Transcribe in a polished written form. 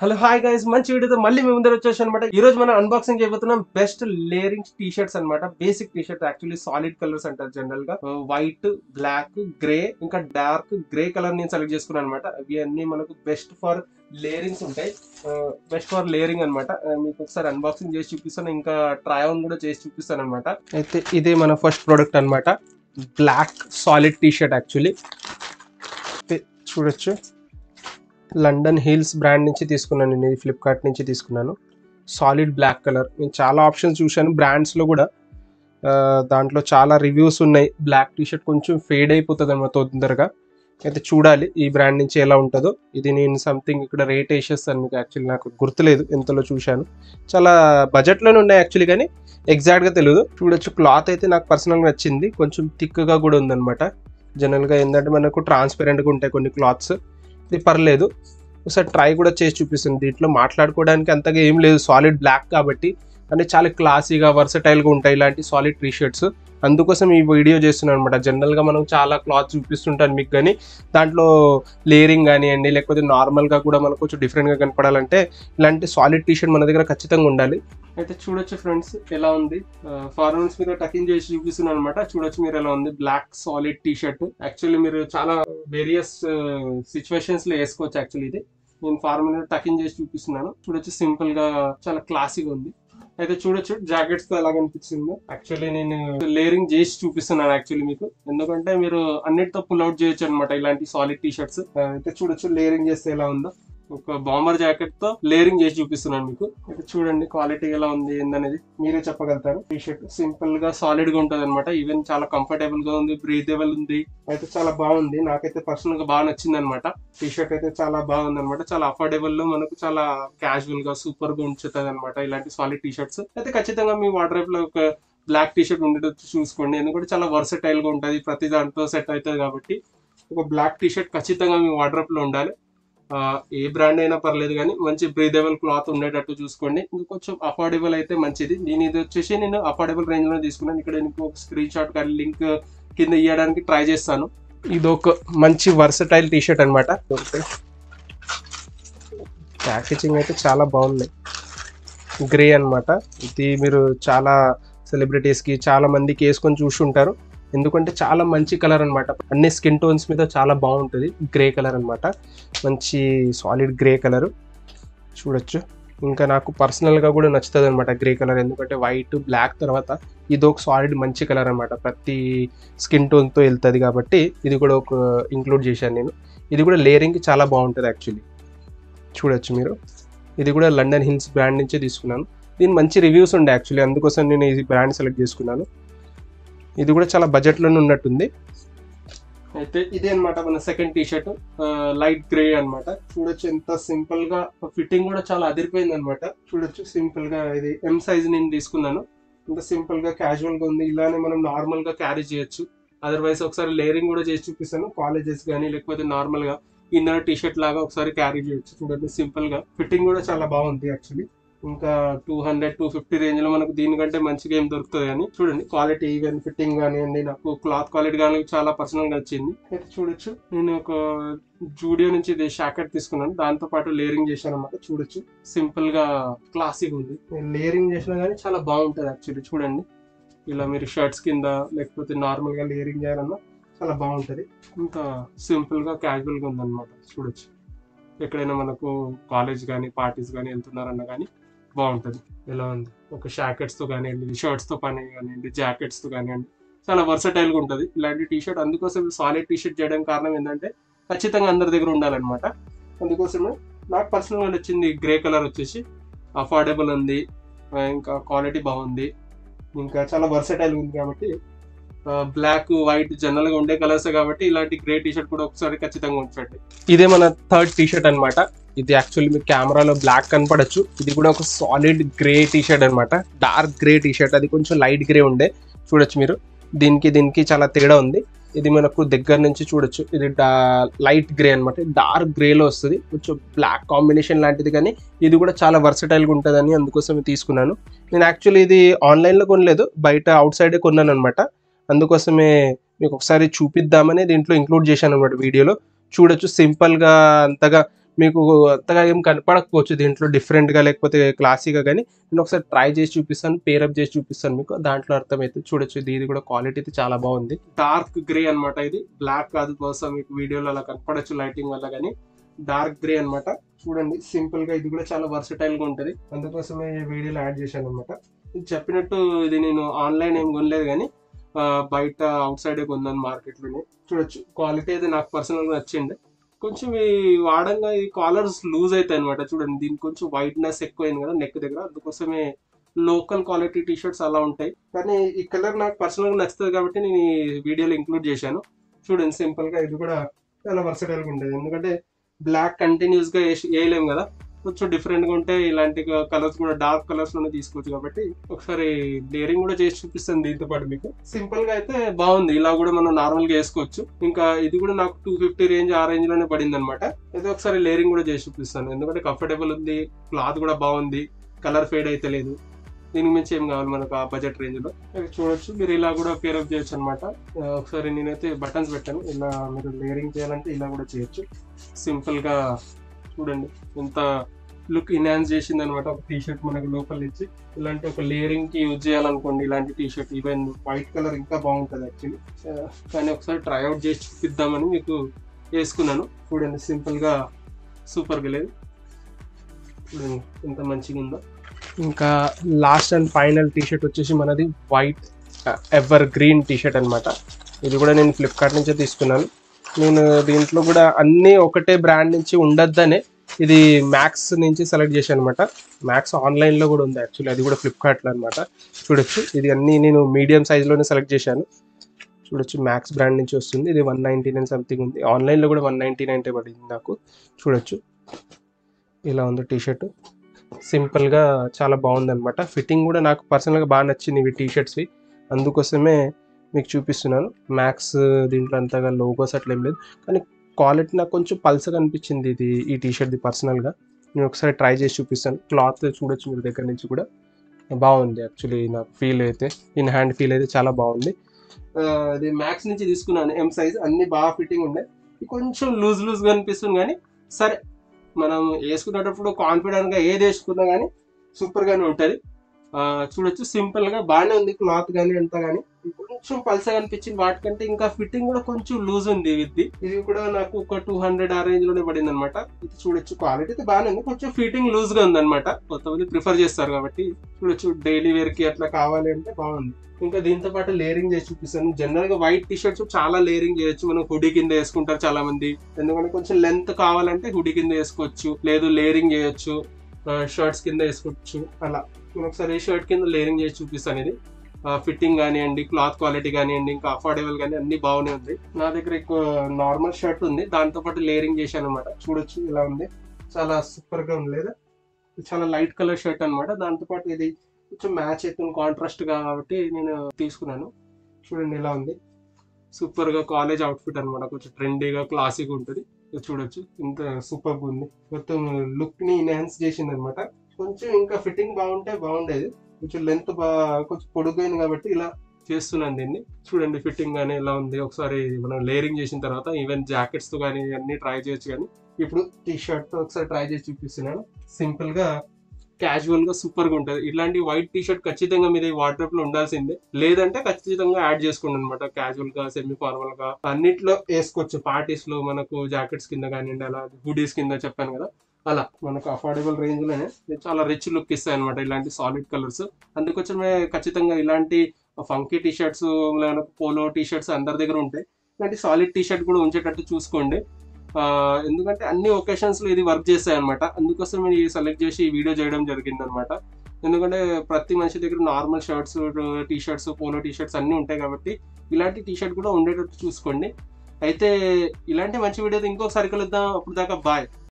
Hello hi guys, మంచి వీడియోతో మళ్ళీ మేము ముందర వచ్చేసాం అనమాట. ఈ రోజు మనం అన్బాక్సింగ్ చేయబోతున్నాం బెస్ట్ లేరింగ్ టీ షర్ట్స్ అనమాట. Basic tea shirt, actually solid colours అంటారు జనరల్ గా. వైట్, బ్లాక్, గ్రే, ఇంకా డార్క్ గ్రే కలర్ నేను సెలెక్ట్ చేసుకున్నాను అనమాట. అవి అన్ని మనకు బెస్ట్ ఫర్ లేరింగ్స్ ఉంటాయి. బెస్ట్ ఫర్ లేరింగ్ అనమాట. మీకు ఒకసారి అన్బాక్సింగ్ చేసి చూపిస్తాను, ఇంకా ట్రై ఆన్ కూడా చేసి చూపిస్తాను అనమాట. అయితే ఇదే మన ఫస్ట్ ప్రోడక్ట్ అనమాట, black solid T shirt. Actually చూడొచ్చు, లండన్ హిల్స్ బ్రాండ్ నుంచి తీసుకున్నాను. నేను ఇది ఫ్లిప్కార్ట్ నుంచి తీసుకున్నాను. Solid black colour. నేను చాలా ఆప్షన్స్ చూశాను బ్రాండ్స్లో కూడా. దాంట్లో చాలా రివ్యూస్ ఉన్నాయి. బ్లాక్ టీ షర్ట్ కొంచెం ఫేడ్ అయిపోతుంది అన్నమాట తొందరగా. అయితే చూడాలి ఈ బ్రాండ్ నుంచి ఎలా ఉంటుందో. ఇది నేను సంథింగ్ ఇక్కడ రేట్ వేసేస్తాను మీకు. యాక్చువల్లీ నాకు గుర్తులేదు ఎంతలో చూశాను. చాలా బడ్జెట్లోనే ఉన్నాయి యాక్చువల్లీ, కానీ ఎగ్జాక్ట్గా తెలియదు. చూడొచ్చు, క్లాత్ అయితే నాకు పర్సనల్గా నచ్చింది. కొంచెం థిక్గా కూడా ఉందన్నమాట. జనరల్గా ఏంటంటే మనకు ట్రాన్స్పరెంట్గా ఉంటాయి కొన్ని క్లాత్స్. ఇది పర్లేదు, ఒకసారి ట్రై కూడా చేసి చూపిస్తుంది. దీంట్లో మాట్లాడుకోవడానికి అంతగా ఏం లేదు, సాలిడ్ బ్లాక్ కాబట్టి. అంటే చాలా క్లాసీగా వర్సటైల్గా ఉంటాయి ఇలాంటి సాలిడ్ టీ షర్ట్స్. అందుకోసం ఈ వీడియో చేస్తున్నాను అనమాట. జనరల్గా మనం చాలా క్లాత్ చూపిస్తుంటాను మీకు, కానీ దాంట్లో లేరింగ్ కానివ్వండి, లేకపోతే నార్మల్గా కూడా మనకు కొంచెం డిఫరెంట్గా కనపడాలంటే ఇలాంటి సాలిడ్ టీ షర్ట్ మన దగ్గర ఖచ్చితంగా ఉండాలి. అయితే చూడొచ్చు ఫ్రెండ్స్ ఎలా ఉంది. ఫార్మల్స్ మీద టకింగ్ చేసి చూపిస్తున్నాను అనమాట. చూడొచ్చు మీరు ఎలా ఉంది black solid T shirt. Actually మీరు చాలా వేరియస్ సిచ్యువేషన్స్ లో వేసుకోవచ్చు. యాక్చువల్లీ ఇది నేను ఫార్మల్ మీద టకింగ్ చేసి చూపిస్తున్నాను. చూడొచ్చు, సింపుల్ గా చాలా క్లాసీగా ఉంది. అయితే చూడొచ్చు జాకెట్స్ తో ఎలా కనిపిస్తుందో. యాక్చువల్లీ నేను లేరింగ్ చేసి చూపిస్తున్నాను యాక్చువల్లీ మీకు, ఎందుకంటే మీరు అన్నిటితో పుల్ అవుట్ చేయొచ్చు అనమాట ఇలాంటి సాలిడ్ టీ షర్ట్స్. అయితే చూడొచ్చు లేరింగ్ చేస్తే ఎలా ఉందో. ఒక బాంబర్ జాకెట్ తో లేరింగ్ చేసి చూపిస్తున్నాను మీకు. అయితే చూడండి క్వాలిటీ ఎలా ఉంది ఏందనేది మీరే చెప్పగలుగుతారు. టీ షర్ట్ సింపుల్ గా సాలిడ్ గా ఉంటది అనమాట. ఈవెన్ చాలా కంఫర్టబుల్ గా ఉంది, బ్రీతబుల్ ఉంది. అయితే చాలా బాగుంది, నాకైతే పర్సనల్ గా బాగా నచ్చింది అనమాట. టీ షర్ట్ అయితే చాలా బాగుంది అనమాట. చాలా అఫోర్డబుల్ లో మనకు చాలా క్యాజువల్ గా సూపర్ గా ఉంచుతుంది అనమాట ఇలాంటి సాలిడ్ టీ షర్ట్స్. అయితే ఖచ్చితంగా మీ వార్డ్రోబ్ లో ఒక బ్లాక్ టీ షర్ట్ ఉండేటట్టు చూసుకోండి, ఎందుకంటే చాలా వర్సటైల్ గా ఉంటది, ప్రతి దాంట్లో సెట్ అవుతుంది కాబట్టి. ఒక బ్లాక్ టీ షర్ట్ ఖచ్చితంగా మీ వార్డ్రోబ్ లో ఉండాలి. ఏ బ్రాండ్ అయినా పర్లేదు, కానీ మంచి బ్రీదబుల్ క్లాత్ ఉండేటట్టు చూసుకోండి. ఇంకొంచెం అఫోర్డబుల్ అయితే మంచిది. దీని ఇది వచ్చేసి నేను అఫోర్డబుల్ రేంజ్ లో తీసుకున్నాను. ఇక్కడ మీకు ఒక స్క్రీన్ షాట్ కానీ లింక్ కింద ఇవ్వడానికి ట్రై చేస్తాను. ఇది ఒక మంచి వర్సటైల్ టీ షర్ట్ అనమాట. ప్యాకేజింగ్ అయితే చాలా బాగుంది, గ్రే అనమాట. ఇది మీరు చాలా సెలబ్రిటీస్ కి చాలా మందికి వేసుకొని చూసుంటారు, ఎందుకంటే చాలా మంచి కలర్ అనమాట. అన్ని స్కిన్ టోన్స్ మీద చాలా బాగుంటుంది. గ్రే కలర్ అనమాట, మంచి సాలిడ్ గ్రే కలర్. చూడొచ్చు, ఇంకా నాకు పర్సనల్గా కూడా నచ్చుతుంది అనమాట గ్రే కలర్, ఎందుకంటే వైట్ బ్లాక్ తర్వాత ఇది ఒక సాలిడ్ మంచి కలర్ అనమాట. ప్రతి స్కిన్ టోన్తో వెళ్తుంది కాబట్టి ఇది కూడా ఒక ఇంక్లూడ్ చేశాను నేను. ఇది కూడా లేరింగ్ చాలా బాగుంటుంది యాక్చువల్లీ. చూడొచ్చు మీరు, ఇది కూడా లండన్ హిల్స్ బ్రాండ్ నుంచే తీసుకున్నాను. దీని మంచి రివ్యూస్ ఉండే యాక్చువల్లీ, అందుకోసం నేను ఈ బ్రాండ్ సెలెక్ట్ చేసుకున్నాను. ఇది కూడా చాలా బడ్జెట్లోనే ఉన్నట్టుంది. అయితే ఇదే అనమాట మన second T shirt, light grey అనమాట. చూడొచ్చు ఎంత సింపుల్ గా, ఫిట్టింగ్ కూడా చాలా అదిరిపోయింది అనమాట. చూడొచ్చు సింపుల్ గా, ఇది ఎం సైజ్ నేను తీసుకున్నాను. ఇంత సింపుల్ గా క్యాజువల్ గా ఉంది. ఇలానే మనం నార్మల్ గా క్యారీ చేయొచ్చు. అదర్వైజ్ ఒకసారి లేరింగ్ కూడా చేసి చూపిస్తాను. కాలేజెస్ కానీ లేకపోతే నార్మల్ గా ఇన్నర్ టీ షర్ట్ లాగా ఒకసారి క్యారీ చేయొచ్చు. చూడండి సింపుల్ గా, ఫిట్టింగ్ కూడా చాలా బాగుంది యాక్చువల్లీ. ఇంకా 200-250 రేంజ్ లో మనకు దీనికంటే మంచిగా ఏం దొరుకుతుంది. కానీ చూడండి క్వాలిటీ, ఈవెన్ ఫిట్టింగ్ కానివ్వండి, నాకు క్లాత్ క్వాలిటీ కానీ చాలా పర్సనల్ గా నచ్చింది. అయితే చూడొచ్చు, నేను ఒక జూడియో నుంచి ఇది షాకెట్ తీసుకున్నాను, దాంతో పాటు లేరింగ్ చేశాను అనమాట. చూడొచ్చు సింపుల్ గా క్లాసిక్ ఉంది. లేరింగ్ చేసినా కానీ చాలా బాగుంటుంది యాక్చువల్లీ. చూడండి ఇలా మీరు షర్ట్స్ కింద లేకపోతే నార్మల్ గా లేరింగ్ చేయాలన్నా చాలా బాగుంటుంది. ఇంకా సింపుల్ గా క్యాజువల్ గా ఉందన్నమాట. చూడొచ్చు, ఎక్కడైనా మనకు కాలేజ్ కానీ పార్టీస్ కానీ వెళ్తున్నారన్నా కానీ బాగుంటుంది. ఎలా ఉంది, ఒక షాకెట్స్ తో కానివ్వండి, షర్ట్స్ తో పని కానివ్వండి, జాకెట్స్ తో కానివ్వండి, చాలా వర్సటైల్ గా ఉంటుంది ఇలాంటి టీ షర్ట్. అందుకోసం సాలిడ్ టీ షర్ట్ చేయడానికి కారణం ఏంటంటే ఖచ్చితంగా అందరి దగ్గర ఉండాలన్నమాట. అందుకోసమే నాకు పర్సనల్గా నచ్చింది గ్రే కలర్. వచ్చేసి అఫోర్డబుల్ ఉంది, ఇంకా క్వాలిటీ బాగుంది, ఇంకా చాలా వర్సటైల్ ఉంది. కాబట్టి బ్లాక్ వైట్ జనరల్ గా ఉండే కలర్స్ కాబట్టి ఇలాంటి గ్రే టీ షర్ట్ కూడా ఒకసారి ఖచ్చితంగా ఉంచండి. ఇదే మన థర్డ్ టీ షర్ట్ అనమాట. ఇది యాక్చువల్లీ మీకు కెమెరాలో బ్లాక్ కనపడచ్చు. ఇది కూడా ఒక సాలిడ్ గ్రే టీ షర్ట్ అనమాట, డార్క్ గ్రే టీ షర్ట్. అది కొంచెం లైట్ గ్రే ఉండే. చూడొచ్చు మీరు, దీనికి చాలా తేడా ఉంది. ఇది మనకు దగ్గర నుంచి చూడొచ్చు, ఇది లైట్ గ్రే అనమాట, డార్క్ గ్రేలో వస్తుంది, కొంచెం బ్లాక్ కాంబినేషన్ లాంటిది. కానీ ఇది కూడా చాలా వర్సటైల్గా ఉంటుందని అందుకోసం తీసుకున్నాను. నేను యాక్చువల్లీ ఇది ఆన్లైన్లో కొనలేదు, బయట అవుట్ సైడే కొన్నాను అనమాట. అందుకోసమే మీకు ఒకసారి చూపిద్దామని దీంట్లో ఇంక్లూడ్ చేశాను అనమాట వీడియోలో. చూడొచ్చు సింపుల్గా అంతగా మీకు అంతగా ఏం కనపడకపోవచ్చు దీంట్లో డిఫరెంట్గా లేకపోతే క్లాసీగా, కానీ నేను ఒకసారి ట్రై చేసి చూపిస్తాను, పేరప్ చేసి చూపిస్తాను మీకు, దాంట్లో అర్థమైతే చూడొచ్చు. ఇది కూడా క్వాలిటీ అయితే చాలా బాగుంది. డార్క్ గ్రే అనమాట, ఇది బ్లాక్ కాదు, బహుశా మీకు వీడియోలో అలా కనపడచ్చు లైటింగ్ వల్ల, కానీ డార్క్ గ్రే అనమాట. చూడండి సింపుల్ గా, ఇది కూడా చాలా వర్సటైల్ గా ఉంటది, అందుకోసమే ఈ వీడియోలో యాడ్ చేశాను అనమాట. చెప్పినట్టు ఇది నేను ఆన్లైన్ ఏం కొనలేదు, కానీ బయట అవుట్ సైడ్ కొన్నాను మార్కెట్ లోనే. చూడొచ్చు క్వాలిటీ అయితే నాకు పర్సనల్ గా నచ్చింది. కొంచెం ఈ వాడంగా ఈ కాలర్స్ లూజ్ అవుతాయి అనమాట. చూడండి దీనికి కొంచెం వైట్నెస్ ఎక్కువైంది కదా నెక్ దగ్గర, అందుకోసమే లోకల్ క్వాలిటీ టీ షర్ట్స్ అలా ఉంటాయి. కానీ ఈ కలర్ నాకు పర్సనల్ గా నచ్చుతుంది కాబట్టి నేను ఈ వీడియోలో ఇంక్లూడ్ చేశాను. చూడండి సింపుల్ గా, ఇది కూడా చాలా వర్సటైల్ గా ఉంటుంది. ఎందుకంటే బ్లాక్ కంటిన్యూస్ గా వేయలేము కదా, కొంచెం డిఫరెంట్ గా ఉంటే ఇలాంటి కలర్స్ కూడా డార్క్ కలర్స్ లోనే తీసుకోవచ్చు. కాబట్టి ఒకసారి లేరింగ్ కూడా చేసి చూపిస్తాను దీంతో పాటు మీకు. సింపుల్ గా అయితే బాగుంది, ఇలా కూడా మనం నార్మల్ గా వేసుకోవచ్చు. ఇంకా ఇది కూడా నాకు 250 రేంజ్, ఆ రేంజ్ లోనే పడింది అనమాట. అయితే ఒకసారి లేరింగ్ కూడా చేసి చూపిస్తాను, ఎందుకంటే కంఫర్టబుల్ ఉంది, క్లాత్ కూడా బాగుంది, కలర్ ఫేడ్ అయితే లేదు. దీనికి మించి ఏం కావాలి మనకు ఆ బడ్జెట్ రేంజ్ లో. చూడొచ్చు, మీరు ఇలా కూడా పేరప్ చేయొచ్చు అనమాట. ఒకసారి నేనైతే బటన్స్ పెట్టాను, ఇలా మీరు లేరింగ్ చేయాలంటే ఇలా కూడా చేయొచ్చు. సింపుల్ గా చూడండి ఎంత లుక్ ఎన్హాన్స్ చేసింది అనమాట ఒక టీ షర్ట్ మనకు లోపల నుంచి. ఇలాంటి ఒక లేరింగ్ కి యూజ్ చేయాలనుకోండి ఇలాంటి T shirt, even white colour ఇంకా బాగుంటుంది యాక్చువల్లీ. కానీ ఒకసారి ట్రైఅవుట్ చేసి చూపిద్దామని మీకు వేసుకున్నాను. చూడండి సింపుల్ గా సూపర్ గా లేదు, చూడండి ఎంత మంచిగా ఉందో. ఇంకా last and final T shirt వచ్చేసి మనది white ever green T shirt అనమాట. ఇది కూడా నేను ఫ్లిప్కార్ట్ నుంచే తీసుకున్నాను. నేను దీంట్లో కూడా అన్నీ ఒకటే బ్రాండ్ నుంచి ఉండొద్దనే ఇది మ్యాక్స్ నుంచి సెలెక్ట్ చేశాను అనమాట. మ్యాక్స్ ఆన్లైన్లో కూడా ఉంది యాక్చువల్లీ, అది కూడా ఫ్లిప్కార్ట్లో అనమాట. చూడొచ్చు, ఇది అన్నీ నేను మీడియం సైజ్లోనే సెలెక్ట్ చేశాను. చూడొచ్చు మ్యాక్స్ బ్రాండ్ నుంచి వస్తుంది. ఇది 199 సంథింగ్ ఉంది, ఆన్లైన్లో కూడా 199 పడింది నాకు. చూడొచ్చు ఇలా ఉంది టీ షర్ట్, సింపుల్గా చాలా బాగుంది అనమాట. ఫిట్టింగ్ కూడా నాకు పర్సనల్గా బాగా నచ్చింది ఇవి టీ షర్ట్స్వి, అందుకోసమే మీకు చూపిస్తున్నాను. మ్యాక్స్ దీంట్లో అంతగా లోగోస్ అట్లా ఏం లేదు, కానీ క్వాలిటీ నాకు కొంచెం పల్సగా అనిపించింది ఇది ఈ టీ షర్ట్ది పర్సనల్గా. నేను ఒకసారి ట్రై చేసి చూపిస్తాను. క్లాత్ చూడొచ్చు మీరు దగ్గర నుంచి కూడా, బాగుంది యాక్చువల్లీ. నాకు ఫీల్ అయితే ఇన్ హ్యాండ్ ఫీల్ అయితే చాలా బాగుంది. ఇది మ్యాక్స్ నుంచి తీసుకున్నాను, ఎం సైజ్, అన్ని బాగా ఫిట్టింగ్ ఉన్నాయి. కొంచెం లూజ్గా అనిపిస్తుంది, కానీ సరే మనం వేసుకునేటప్పుడు కాన్ఫిడెంట్గా ఏది వేసుకున్నా కానీ సూపర్గానే ఉంటుంది. చూడొచ్చు సింపుల్గా బాగానే ఉంది, క్లాత్ కానీ అంతా కానీ. కొంచెం పల్సగా అనిపించింది, వాటికంటే ఇంకా ఫిట్టింగ్ కూడా కొంచెం లూజ్ ఉంది ఇది కూడా నాకు ఒక 200 ఆ రేంజ్ లోనే పడింది అనమాట. ఇది చూడొచ్చు క్వాలిటీ అయితే బాగానే ఉంది, కొంచెం ఫిట్టింగ్ లూజ్ గా ఉంది అనమాట. కొంతమంది ప్రిఫర్ చేస్తారు కాబట్టి చూడొచ్చు, డైలీ వేర్ కి అట్లా కావాలి అంటే బాగుంది. ఇంకా దీంతో పాటు లేరింగ్ చేసి చూపిస్తాను. జనరల్ గా వైట్ టీ షర్ట్స్ చాలా లేరింగ్ చేయొచ్చు, మనం హుడీ కింద వేసుకుంటారు చాలా మంది. ఎందుకంటే కొంచెం లెంత్ కావాలంటే హుడీ కింద వేసుకోవచ్చు, లేదు లేరింగ్ చేయొచ్చు, షర్ట్స్ కింద వేసుకోవచ్చు. అలా నేను ఒకసారి షర్ట్ కింద లేరింగ్ చేసి చూపిస్తాను. ఇది ఫిట్టింగ్ కానివ్వండి, క్లాత్ క్వాలిటీ కానివ్వండి, ఇంకా అఫోర్డబుల్ కానీ అన్ని బాగానే ఉంది. నా దగ్గర ఎక్కువ నార్మల్ షర్ట్ ఉంది, దాంతో పాటు లేరింగ్ చేశాను అనమాట. చూడొచ్చు ఇలా ఉంది, చాలా సూపర్ గా ఉంది లేదా. చాలా లైట్ కలర్ షర్ట్ అనమాట, దాంతో పాటు ఇది కొంచెం మ్యాచ్ అవుతుంది కాంట్రాస్ట్ గా కాబట్టి నేను తీసుకున్నాను. చూడండి ఇలా ఉంది, సూపర్ గా కాలేజ్ అవుట్ఫిట్ అనమాట, కొంచెం ట్రెండీగా క్లాసీగా ఉంటుంది. చూడొచ్చు ఇంత సూపర్ గా ఉంది, మొత్తం లుక్ ని ఎన్హాన్స్ చేసింది అనమాట. కొంచెం ఇంకా ఫిట్టింగ్ బాగుంటే బాగుండేది, కొంచెం లెంత్ కొంచెం పొడుగైంది కాబట్టి ఇలా చేస్తున్నాను దీన్ని. చూడండి ఫిట్టింగ్ కానీ ఎలా ఉంది. ఒకసారి మనం లేరింగ్ చేసిన తర్వాత ఈవెన్ జాకెట్స్ తో కానీ అన్ని ట్రై చేయొచ్చు, కానీ ఇప్పుడు టీ షర్ట్ తో ఒకసారి ట్రై చేసి చూపిస్తున్నాను. సింపుల్ గా క్యాజువల్ గా సూపర్ గా ఉంటుంది. ఇలాంటి వైట్ టీ షర్ట్ ఖచ్చితంగా మీద వార్డ్రోబ్ లో ఉండాల్సిందే, లేదంటే ఖచ్చితంగా యాడ్ చేసుకోండి అనమాట. క్యాజువల్ గా, సెమీ ఫార్మల్ గా అన్నిట్లో వేసుకోవచ్చు. పార్టీస్ లో మనకు జాకెట్స్ కింద కానివ్వండి, అలా హుడీస్ కింద చెప్పాను కదా, అలా మనకు అఫోర్డబుల్ రేంజ్ లోనే చాలా రిచ్ లుక్ ఇస్తాయి అనమాట ఇలాంటి సాలిడ్ కలర్స్. అందుకోసమే ఖచ్చితంగా ఇలాంటి funky T shirts, polo T shirts అందరి దగ్గర ఉంటాయి, ఇలాంటి సాలిడ్ టీ షర్ట్ కూడా ఉంచేటట్టు చూసుకోండి. ఎందుకంటే అన్ని ఒకేషన్స్ లో ఇది వర్క్ చేస్తాయి అనమాట. అందుకోసం నేను సెలెక్ట్ చేసి ఈ వీడియో చేయడం జరిగింది అనమాట. ఎందుకంటే ప్రతి మనిషి దగ్గర normal shirts, T shirts, polo T shirts అన్ని ఉంటాయి కాబట్టి ఇలాంటి టీ షర్ట్ కూడా ఉండేటట్టు చూసుకోండి. అయితే ఇలాంటి మంచి వీడియోతో ఇంకొకసారి కలుద్దాం, అప్పుడు దాకా బాయ్.